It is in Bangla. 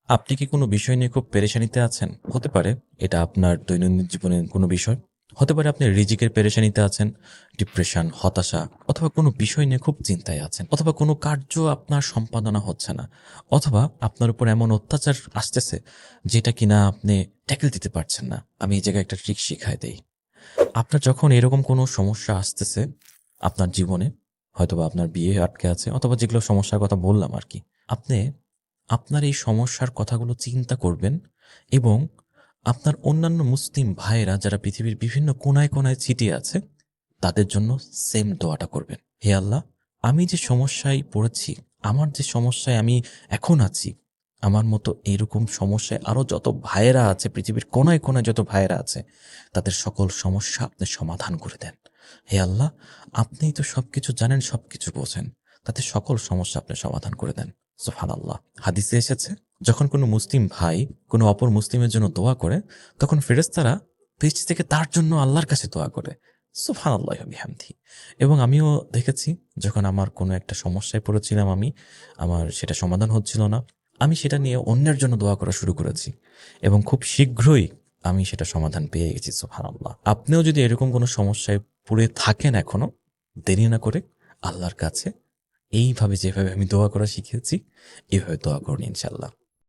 আপনি কি কোনো বিষয় নিয়ে খুব পেরেশানিতে আছেন? হতে পারে এটা আপনার দৈনন্দিন জীবনের কোনো বিষয়। হতে পারে আপনি রিজিকের পেরেশানিতে আছেন, ডিপ্রেশন, হতাশা অথবা কোনো বিষয় নিয়ে খুব চিন্তায় আছেন। অথবা কোনো কার্য আপনার সম্পাদনা হচ্ছে না। অথবা আপনার উপর এমন অত্যাচার আসতেছে যেটা কিনা আপনি ট্যাকল দিতে পারছেন না। আমি এই জায়গায় একটা ট্রিক শিখায় দেই। আপনার যখন এরকম কোনো সমস্যা আসতেছে আপনার জীবনে, হয়তোবা আপনার বিয়ে আটকে আছে অথবা যেগুলো সমস্যার কথা বললাম আরকি। আপনি আপনার এই সমস্যার কথাগুলো চিন্তা করবেন এবং আপনার অন্যান্য মুসলিম ভাইয়েরা যারা পৃথিবীর বিভিন্ন কোনায় কোনায় ছিটিয়ে আছে তাদের জন্য সেম দোয়াটা করবেন। হে আল্লাহ, আমি যে সমস্যায় পড়েছি, আমার যে সমস্যায় আমি এখন আছি, আমার মতো এরকম সমস্যায় আরো যত ভাইয়েরা আছে, পৃথিবীর কোনায় কোনায় যত ভাইয়েরা আছে, তাদের সকল সমস্যা আপনি সমাধান করে দেন। হে আল্লাহ, আপনিই তো সবকিছু জানেন, সবকিছু বোঝেন, তাদের সকল সমস্যা আপনি সমাধান করে দেন। সুবহানাল্লাহ। হাদিসে এসেছে, যখন কোনো মুসলিম ভাই কোনো অপর মুসলিমের জন্য দোয়া করে, তখন ফেরেশতারা পৃথিবী থেকে তার জন্য আল্লাহর কাছে দোয়া করে। সুবহানাল্লাহি ওয়া বিহামদিহি। এবং আমিও দেখেছি, যখন আমার কোনো একটা সমস্যায় পড়েছিলাম আমি, আমার সেটা সমাধান হচ্ছিল না, আমি সেটা নিয়ে অন্যের জন্য দোয়া করা শুরু করেছি এবং খুব শীঘ্রই আমি সেটা সমাধান পেয়ে গেছি। সুবহানাল্লাহ। আপনিও যদি এরকম কোনো সমস্যায় পড়ে থাকেন এখনো, দেরি না করে আল্লাহর কাছে এইভাবে যেভাবে আমি দোয়া করা শিখেছি, এভাবে দোয়া করুন ইনশাআল্লাহ।